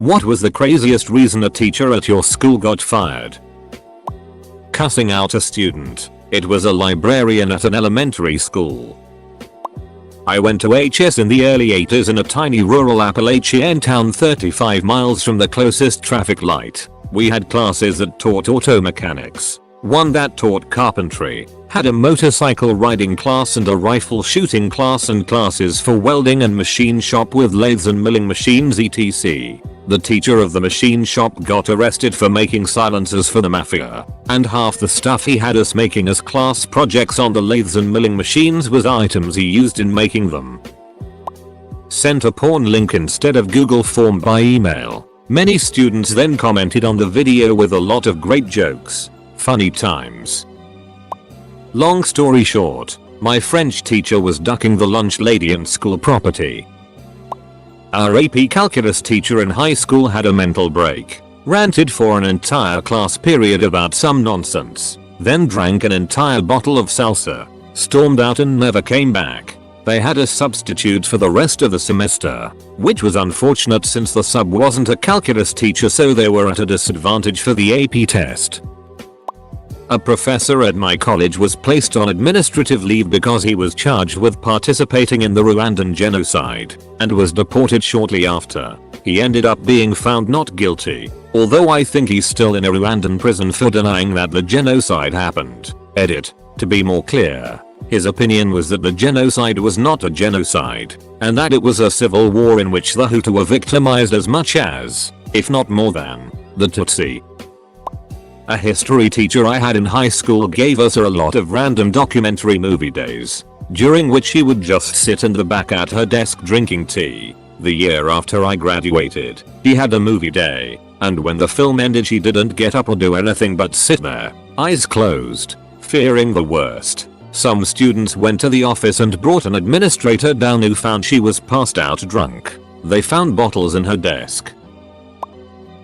What was the craziest reason a teacher at your school got fired? Cussing out a student. It was a librarian at an elementary school. I went to HS in the early 80s in a tiny rural Appalachian town 35 miles from the closest traffic light. We had classes that taught auto mechanics, one that taught carpentry, had a motorcycle riding class and a rifle shooting class, and classes for welding and machine shop with lathes and milling machines etc. The teacher of the machine shop got arrested for making silencers for the mafia, and half the stuff he had us making as class projects on the lathes and milling machines was items he used in making them. Sent a porn link instead of Google form by email. Many students then commented on the video with a lot of great jokes. Funny times. Long story short, my French teacher was ducking the lunch lady in school property. Our AP calculus teacher in high school had a mental break, ranted for an entire class period about some nonsense, then drank an entire bottle of salsa, stormed out and never came back. They had a substitute for the rest of the semester, which was unfortunate since the sub wasn't a calculus teacher, so they were at a disadvantage for the AP test. A professor at my college was placed on administrative leave because he was charged with participating in the Rwandan genocide and was deported shortly after. He ended up being found not guilty, although I think he's still in a Rwandan prison for denying that the genocide happened. Edit. To be more clear, his opinion was that the genocide was not a genocide, and that it was a civil war in which the Hutu were victimized as much as, if not more than, the Tutsi. A history teacher I had in high school gave us a lot of random documentary movie days, during which she would just sit in the back at her desk drinking tea. The year after I graduated, she had a movie day, and when the film ended she didn't get up or do anything but sit there, eyes closed, fearing the worst. Some students went to the office and brought an administrator down who found she was passed out drunk. They found bottles in her desk.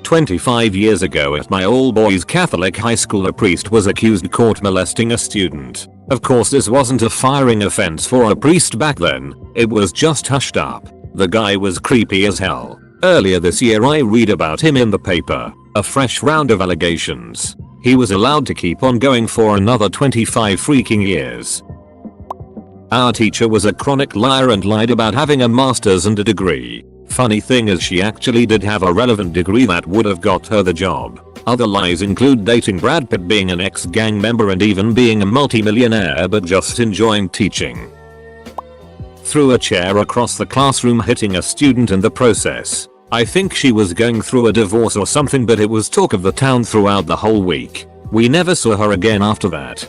25 years ago at my all-boys Catholic high school, a priest was accused of court molesting a student. Of course this wasn't a firing offense for a priest back then, it was just hushed up. The guy was creepy as hell. Earlier this year I read about him in the paper, a fresh round of allegations. He was allowed to keep on going for another 25 freaking years. Our teacher was a chronic liar and lied about having a master's and a degree. Funny thing is she actually did have a relevant degree that would have got her the job. Other lies include dating Brad Pitt, being an ex-gang member, and even being a multimillionaire but just enjoying teaching. Threw a chair across the classroom, hitting a student in the process. I think she was going through a divorce or something, but it was talk of the town throughout the whole week. We never saw her again after that.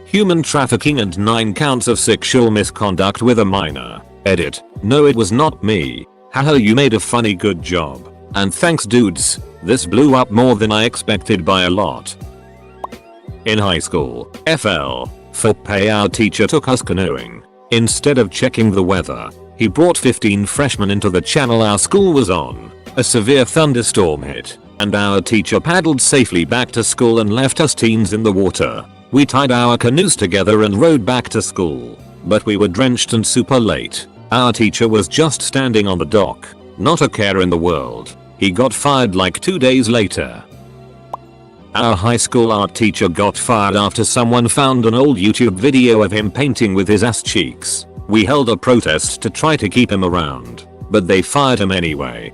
Human trafficking and 9 counts of sexual misconduct with a minor. Edit. No, it was not me. Haha, you made a funny good job. And thanks dudes, this blew up more than I expected by a lot. In high school, FL, for pay our teacher took us canoeing. Instead of checking the weather, he brought 15 freshmen into the channel our school was on. A severe thunderstorm hit, and our teacher paddled safely back to school and left us teens in the water. We tied our canoes together and rowed back to school, but we were drenched and super late. Our teacher was just standing on the dock, not a care in the world. He got fired like 2 days later. Our high school art teacher got fired after someone found an old YouTube video of him painting with his ass cheeks. We held a protest to try to keep him around, but they fired him anyway.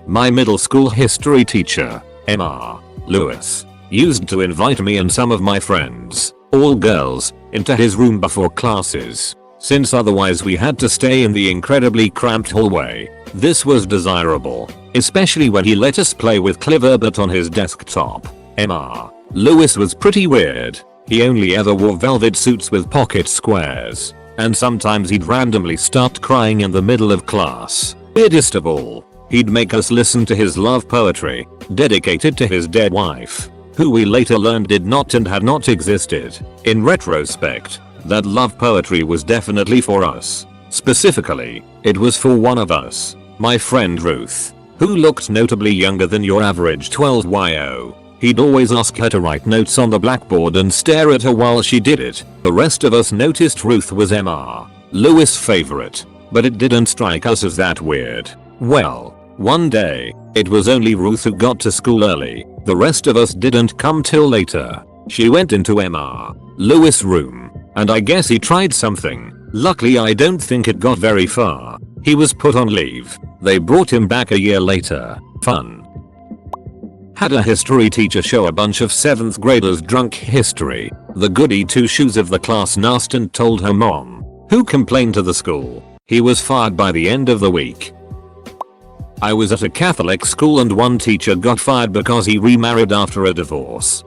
My middle school history teacher, Mr. Lewis, used to invite me and some of my friends, all girls, into his room before classes, since otherwise we had to stay in the incredibly cramped hallway. This was desirable, especially when he let us play with Cliverbit on his desktop. Mr. Lewis was pretty weird. He only ever wore velvet suits with pocket squares, and sometimes he'd randomly start crying in the middle of class. Weirdest of all, he'd make us listen to his love poetry, dedicated to his dead wife, who we later learned did not and had not existed. In retrospect, that love poetry was definitely for us. Specifically, it was for one of us, my friend Ruth, who looked notably younger than your average 12yo. He'd always ask her to write notes on the blackboard and stare at her while she did it. The rest of us noticed Ruth was Mr. Lewis' favorite, but it didn't strike us as that weird. Well, One day, it was only Ruth who got to school early. The rest of us didn't come till later. She went into Mr. Lewis' room, and I guess he tried something. Luckily I don't think it got very far. He was put on leave. They brought him back a year later. Fun. Had a history teacher show a bunch of 7th graders drunk history. The goody two shoes of the class asked and told her mom, who complained to the school. He was fired by the end of the week. I was at a Catholic school and one teacher got fired because he remarried after a divorce.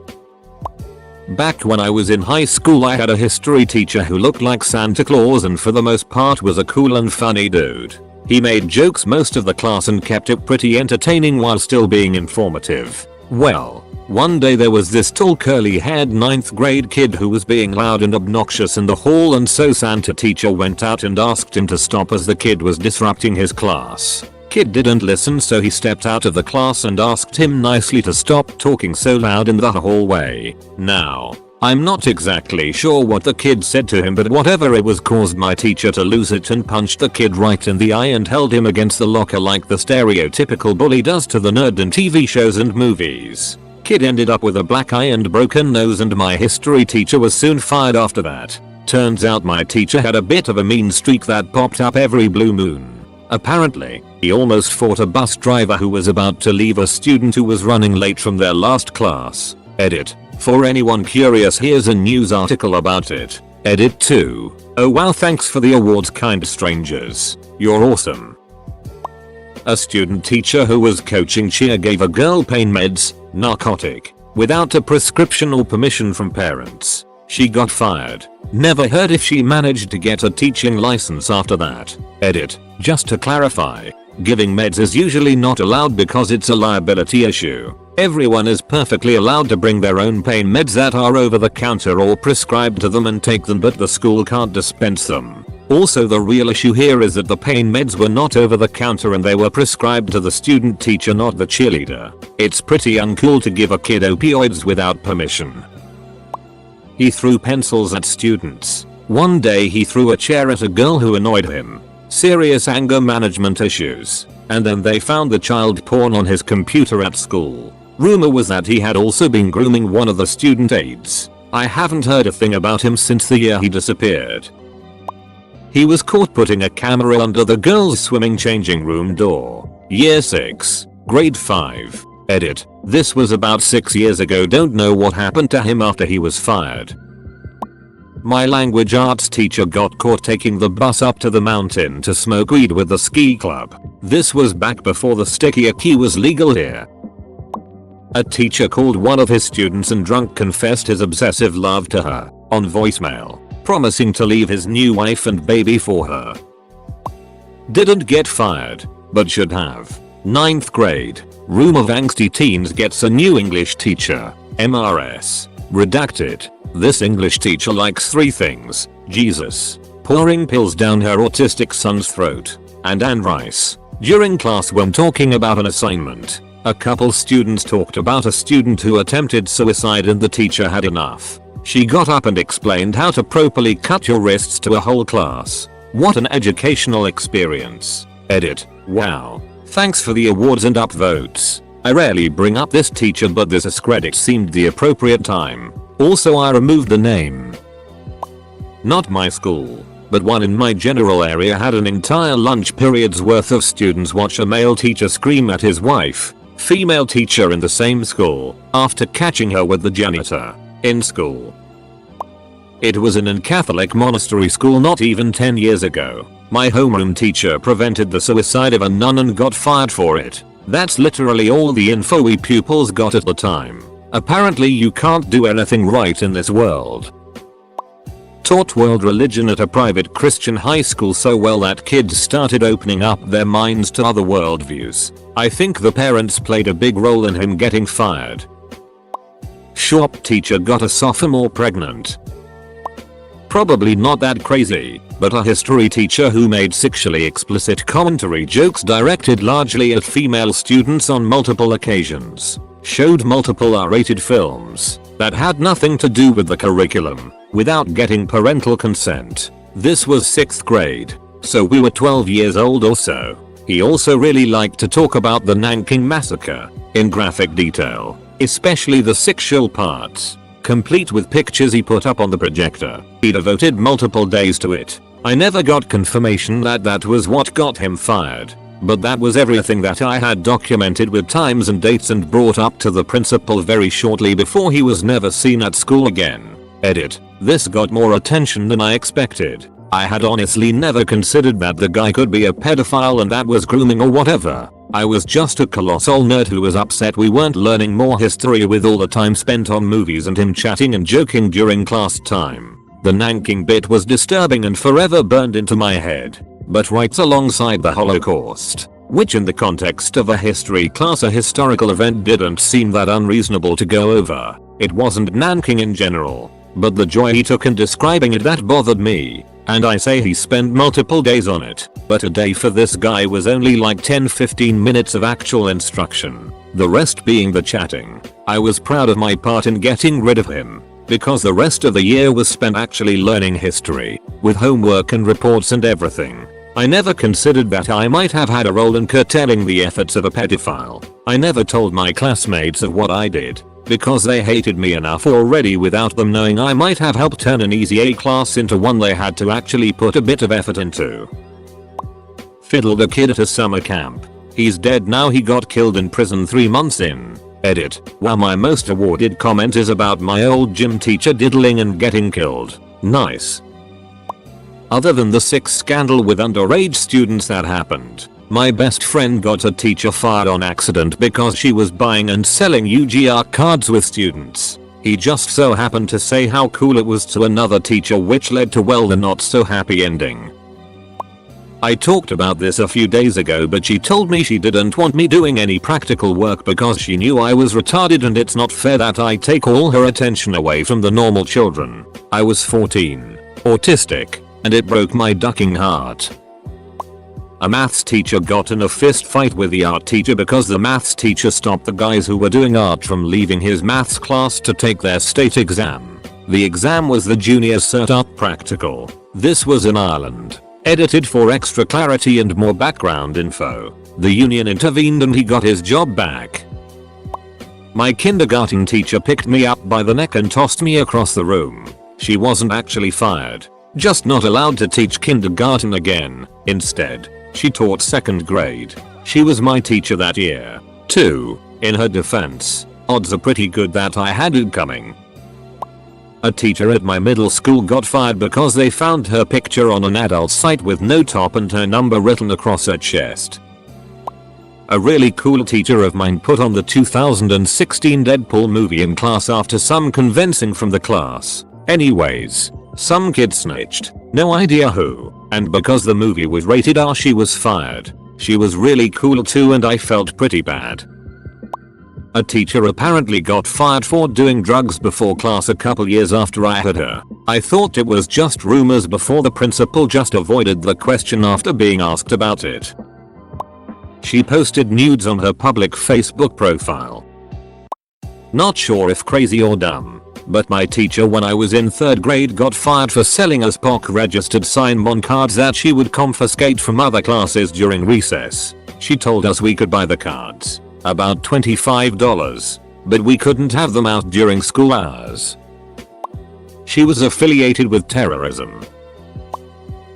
Back when I was in high school I had a history teacher who looked like Santa Claus and for the most part was a cool and funny dude. He made jokes most of the class and kept it pretty entertaining while still being informative. Well, one day there was this tall curly-haired 9th grade kid who was being loud and obnoxious in the hall, and so Santa teacher went out and asked him to stop as the kid was disrupting his class. Kid didn't listen, so he stepped out of the class and asked him nicely to stop talking so loud in the hallway. Now, I'm not exactly sure what the kid said to him, but whatever it was caused my teacher to lose it and punched the kid right in the eye and held him against the locker like the stereotypical bully does to the nerd in TV shows and movies. Kid ended up with a black eye and broken nose, and my history teacher was soon fired after that. Turns out my teacher had a bit of a mean streak that popped up every blue moon. Apparently, he almost fought a bus driver who was about to leave a student who was running late from their last class. Edit. For anyone curious, here's a news article about it. Edit 2. Oh wow, thanks for the awards, kind strangers. You're awesome. A student teacher who was coaching cheer gave a girl pain meds, narcotic, without a prescription or permission from parents. She got fired. Never heard if she managed to get a teaching license after that. Edit. Just to clarify, giving meds is usually not allowed because it's a liability issue. Everyone is perfectly allowed to bring their own pain meds that are over the counter or prescribed to them and take them, but the school can't dispense them. Also, the real issue here is that the pain meds were not over the counter and they were prescribed to the student teacher, not the cheerleader. It's pretty uncool to give a kid opioids without permission. He threw pencils at students. One day he threw a chair at a girl who annoyed him. Serious anger management issues. And then they found the child porn on his computer at school. Rumor was that he had also been grooming one of the student aides. I haven't heard a thing about him since the year he disappeared. He was caught putting a camera under the girls' swimming changing room door. Year 6, grade 5. Edit. This was about 6 years ago, don't know what happened to him after he was fired. My language arts teacher got caught taking the bus up to the mountain to smoke weed with the ski club. This was back before the sticky key was legal here. A teacher called one of his students and drunk confessed his obsessive love to her on voicemail, promising to leave his new wife and baby for her. Didn't get fired, but should have. 9th grade. Room of angsty teens gets a new English teacher. MRS. Redacted. This English teacher likes 3 things: Jesus, pouring pills down her autistic son's throat, and Anne Rice. During class, when talking about an assignment, a couple students talked about a student who attempted suicide and the teacher had enough. She got up and explained how to properly cut your wrists to a whole class. What an educational experience. Edit. Wow. Thanks for the awards and upvotes. I rarely bring up this teacher, but this AskReddit seemed the appropriate time. Also, I removed the name. Not my school, but one in my general area had an entire lunch period's worth of students watch a male teacher scream at his wife, female teacher in the same school, after catching her with the janitor in school. It was in a Catholic monastery school not even 10 years ago. My homeroom teacher prevented the suicide of a nun and got fired for it. That's literally all the info we pupils got at the time. Apparently you can't do anything right in this world. Taught world religion at a private Christian high school so well that kids started opening up their minds to other worldviews. I think the parents played a big role in him getting fired. Shop teacher got a sophomore pregnant. Probably not that crazy, but a history teacher who made sexually explicit commentary jokes directed largely at female students on multiple occasions. Showed multiple R-rated films that had nothing to do with the curriculum without getting parental consent. This was 6th grade, so we were 12 years old or so. He also really liked to talk about the Nanking massacre in graphic detail, especially the sexual parts, complete with pictures he put up on the projector. He devoted multiple days to it. I never got confirmation that that was what got him fired, but that was everything that I had documented with times and dates and brought up to the principal very shortly before he was never seen at school again. Edit. This got more attention than I expected. I had honestly never considered that the guy could be a pedophile and that was grooming or whatever. I was just a colossal nerd who was upset we weren't learning more history with all the time spent on movies and him chatting and joking during class time. The Nanking bit was disturbing and forever burned into my head. But right alongside the Holocaust, which in the context of a history class a historical event didn't seem that unreasonable to go over. It wasn't Nanking in general, but the joy he took in describing it that bothered me. And I say he spent multiple days on it, but a day for this guy was only like 10-15 minutes of actual instruction, the rest being the chatting. I was proud of my part in getting rid of him, because the rest of the year was spent actually learning history, with homework and reports and everything. I never considered that I might have had a role in curtailing the efforts of a pedophile. I never told my classmates of what I did, because they hated me enough already without them knowing I might have helped turn an easy A class into one they had to actually put a bit of effort into. Fiddled a kid at a summer camp. He's dead now, he got killed in prison 3 months in. Edit. Wow, my most awarded comment is about my old gym teacher diddling and getting killed. Nice. Other than the sick scandal with underage students that happened, my best friend got a teacher fired on accident because she was buying and selling UGR cards with students. He just so happened to say how cool it was to another teacher, which led to, well, the not so happy ending. I talked about this a few days ago, but she told me she didn't want me doing any practical work because she knew I was retarded and it's not fair that I take all her attention away from the normal children. I was 14, autistic, and it broke my ducking heart. A maths teacher got in a fist fight with the art teacher because the maths teacher stopped the guys who were doing art from leaving his maths class to take their state exam. The exam was the Junior Cert Art Practical. This was in Ireland. Edited for extra clarity and more background info. The union intervened and he got his job back. My kindergarten teacher picked me up by the neck and tossed me across the room. She wasn't actually fired, just not allowed to teach kindergarten again. Instead, she taught 2nd grade. She was my teacher that year, too. In her defense, odds are pretty good that I had it coming. A teacher at my middle school got fired because they found her picture on an adult site with no top and her number written across her chest. A really cool teacher of mine put on the 2016 Deadpool movie in class after some convincing from the class. Anyways, some kid snitched, no idea who, and because the movie was rated R she was fired. She was really cool too and I felt pretty bad. A teacher apparently got fired for doing drugs before class a couple years after I had her. I thought it was just rumors before the principal just avoided the question after being asked about it. She posted nudes on her public Facebook profile. Not sure if crazy or dumb, but my teacher when I was in 3rd grade got fired for selling us POC registered sign-on cards that she would confiscate from other classes during recess. She told us we could buy the cards, about $25, but we couldn't have them out during school hours. She was affiliated with terrorism.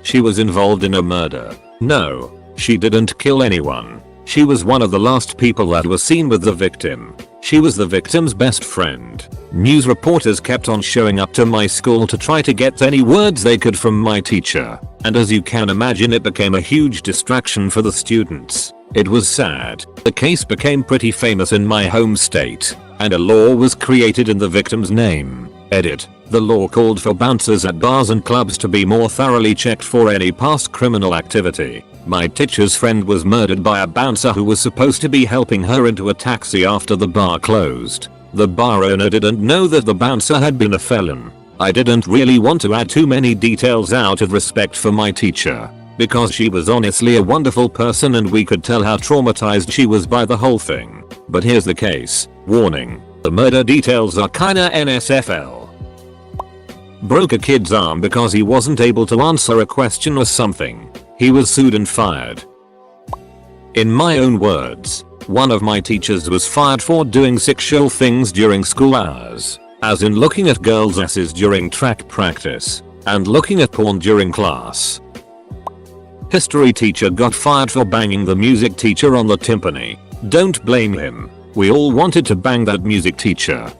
She was involved in a murder. No, she didn't kill anyone. She was one of the last people that was seen with the victim. She was the victim's best friend. News reporters kept on showing up to my school to try to get any words they could from my teacher, and as you can imagine it became a huge distraction for the students. It was sad. The case became pretty famous in my home state, and a law was created in the victim's name. Edit. The law called for bouncers at bars and clubs to be more thoroughly checked for any past criminal activity. My teacher's friend was murdered by a bouncer who was supposed to be helping her into a taxi after the bar closed. The bar owner didn't know that the bouncer had been a felon. I didn't really want to add too many details out of respect for my teacher, because she was honestly a wonderful person and we could tell how traumatized she was by the whole thing. But here's the case. Warning. The murder details are kinda NSFL. Broke a kid's arm because he wasn't able to answer a question or something. He was sued and fired. In my own words, one of my teachers was fired for doing sexual things during school hours, as in looking at girls' asses during track practice, and looking at porn during class. History teacher got fired for banging the music teacher on the timpani. Don't blame him. We all wanted to bang that music teacher.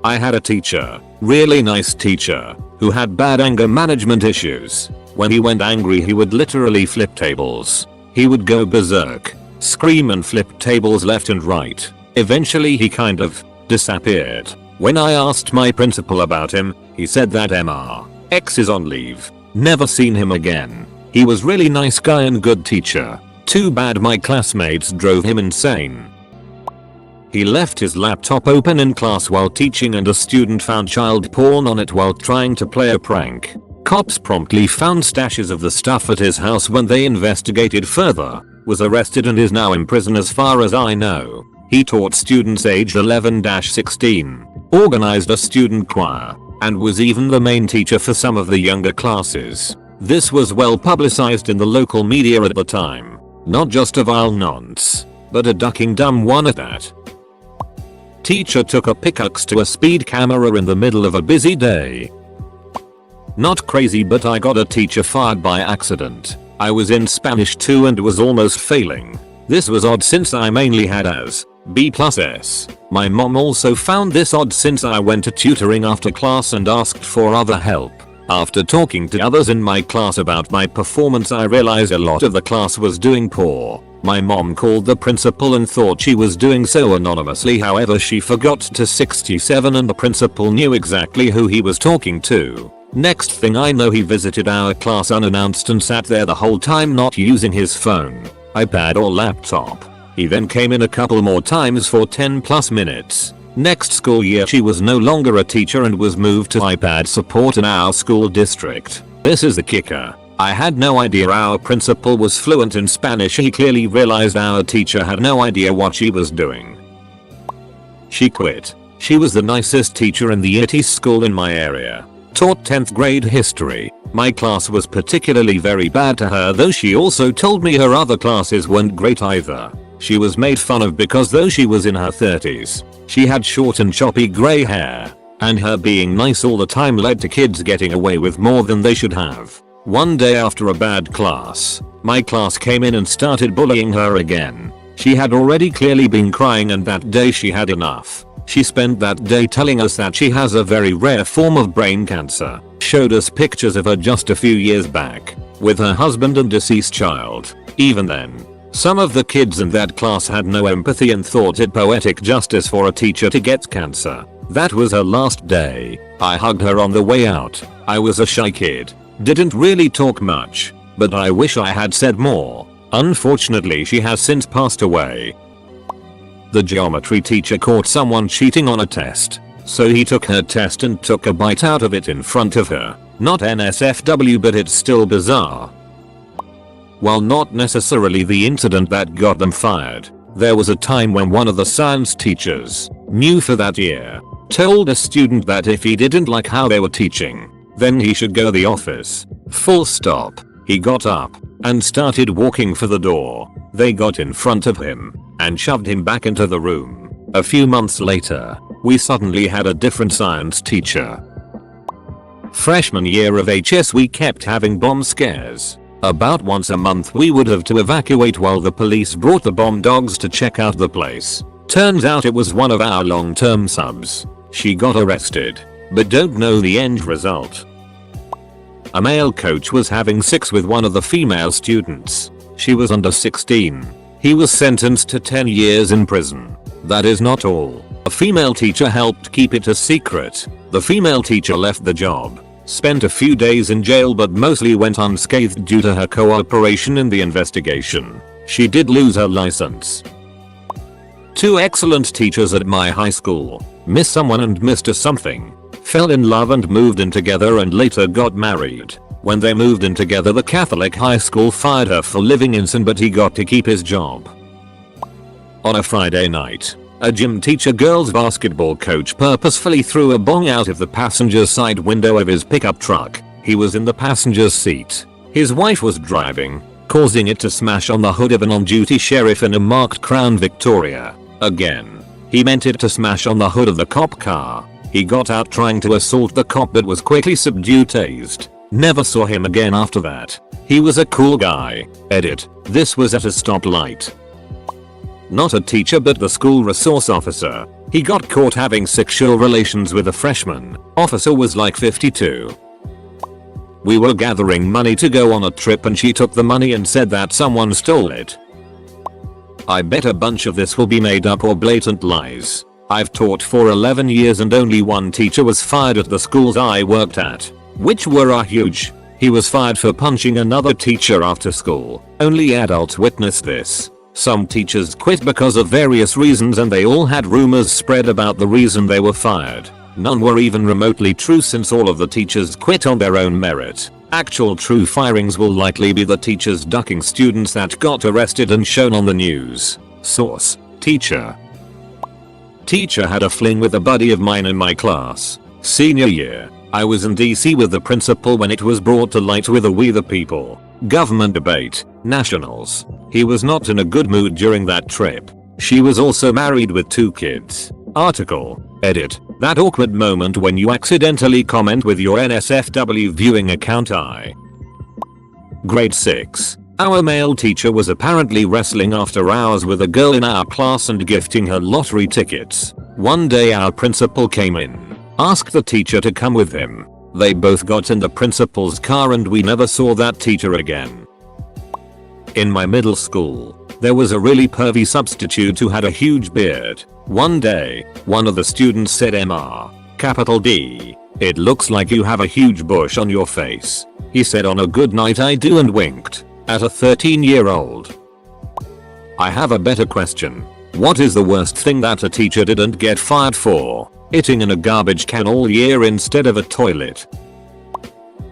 I had a teacher, really nice teacher, who had bad anger management issues. When he went angry he would literally flip tables. He would go berserk, scream and flip tables left and right. Eventually he kind of disappeared. When I asked my principal about him, he said that X is on leave. Never seen him again. He was really nice guy and good teacher. Too bad my classmates drove him insane. He left his laptop open in class while teaching and a student found child porn on it while trying to play a prank. Cops promptly found stashes of the stuff at his house when they investigated further, was arrested and is now in prison as far as I know. He taught students aged 11-16, organized a student choir, and was even the main teacher for some of the younger classes. This was well publicized in the local media at the time. Not just a vile nonce, but a ducking dumb one at that. Teacher took a pickaxe to a speed camera in the middle of a busy day. Not crazy, but I got a teacher fired by accident. I was in Spanish 2 and was almost failing. This was odd since I mainly had as B+S. My mom also found this odd since I went to tutoring after class and asked for other help. After talking to others in my class about my performance I realized a lot of the class was doing poor. My mom called the principal and thought she was doing so anonymously, however she forgot to 67 and the principal knew exactly who he was talking to. Next thing I know he visited our class unannounced and sat there the whole time not using his phone, iPad or laptop. He then came in a couple more times for 10+ minutes. Next school year she was no longer a teacher and was moved to iPad support in our school district. This is the kicker. I had no idea our principal was fluent in Spanish. He clearly realized our teacher had no idea what she was doing. She quit. She was the nicest teacher in the itty school in my area. Taught 10th grade history. My class was particularly very bad to her, though she also told me her other classes weren't great either. She was made fun of because though she was in her 30s, she had short and choppy grey hair, and her being nice all the time led to kids getting away with more than they should have. One day after a bad class, my class came in and started bullying her again. She had already clearly been crying and that day she had enough. She spent that day telling us that she has a very rare form of brain cancer. Showed us pictures of her just a few years back, with her husband and deceased child. Even then, some of the kids in that class had no empathy and thought it poetic justice for a teacher to get cancer. That was her last day. I hugged her on the way out. I was a shy kid. Didn't really talk much, but I wish I had said more. Unfortunately she has since passed away. The geometry teacher caught someone cheating on a test, so he took her test and took a bite out of it in front of her. Not NSFW, but it's still bizarre. While not necessarily the incident that got them fired, there was a time when one of the science teachers, new for that year, told a student that if he didn't like how they were teaching, then he should go to the office. Full stop. He got up and started walking for the door. They got in front of him and shoved him back into the room. A few months later, we suddenly had a different science teacher. Freshman year of HS we kept having bomb scares. About once a month we would have to evacuate while the police brought the bomb dogs to check out the place. Turns out it was one of our long-term subs. She got arrested, but don't know the end result. A male coach was having sex with one of the female students. She was under 16. He was sentenced to 10 years in prison. That is not all. A female teacher helped keep it a secret. The female teacher left the job, spent a few days in jail, but mostly went unscathed due to her cooperation in the investigation. She did lose her license. Two excellent teachers at my high school, Miss Someone and Mr. Something, fell in love and moved in together and later got married. When they moved in together, the Catholic high school fired her for living in sin, but he got to keep his job. On a Friday night, a gym teacher girls basketball coach purposefully threw a bong out of the passenger side window of his pickup truck. He was in the passenger's seat. His wife was driving. causing it to smash on the hood of an on-duty sheriff in a marked Crown Victoria. Again, he meant it to smash on the hood of the cop car. He got out trying to assault the cop but was quickly tased. Never saw him again after that. He was a cool guy. Edit. This was at a stoplight. Not a teacher but the school resource officer. He got caught having sexual relations with a freshman. Officer was like 52. We were gathering money to go on a trip and she took the money and said that someone stole it. I bet a bunch of this will be made up or blatant lies. I've taught for 11 years and only one teacher was fired at the schools I worked at, which were huge. He was fired for punching another teacher after school. Only adults witnessed this. Some teachers quit because of various reasons and they all had rumors spread about the reason they were fired. None were even remotely true since all of the teachers quit on their own merit. Actual true firings will likely be the teachers ducking students that got arrested and shown on the news. Source: teacher. Teacher had a fling with a buddy of mine in my class. Senior year. I was in DC with the principal when it was brought to light with a We the People government debate, nationals. He was not in a good mood during that trip. She was also married with 2 kids. Article. Edit. That awkward moment when you accidentally comment with your NSFW viewing account. Grade 6. Our male teacher was apparently wrestling after hours with a girl in our class and gifting her lottery tickets. One day our principal came in, asked the teacher to come with him. They both got in the principal's car and we never saw that teacher again. In my middle school, there was a really pervy substitute who had a huge beard. One day, one of the students said MR, it looks like you have a huge bush on your face. He said on a good night I do and winked at a 13-year-old. I have a better question. What is the worst thing that a teacher didn't get fired for? Eating in a garbage can all year instead of a toilet.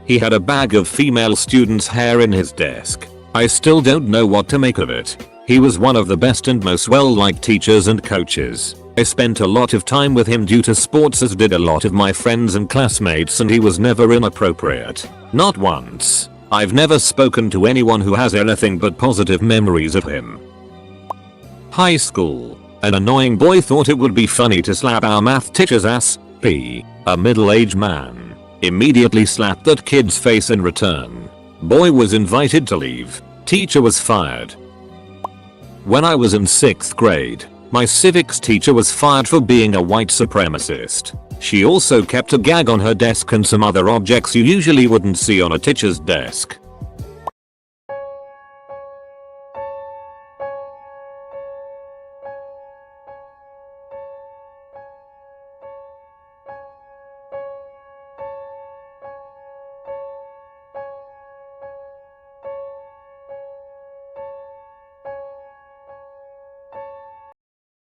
He had a bag of female students' hair in his desk. I still don't know what to make of it. He was one of the best and most well-liked teachers and coaches. I spent a lot of time with him due to sports, as did a lot of my friends and classmates, and he was never inappropriate. Not once. I've never spoken to anyone who has anything but positive memories of him. High school. An annoying boy thought it would be funny to slap our math teacher's ass. A middle-aged man immediately slapped that kid's face in return. Boy was invited to leave. Teacher was fired. When I was in 6th grade, my civics teacher was fired for being a white supremacist. She also kept a gag on her desk and some other objects you usually wouldn't see on a teacher's desk.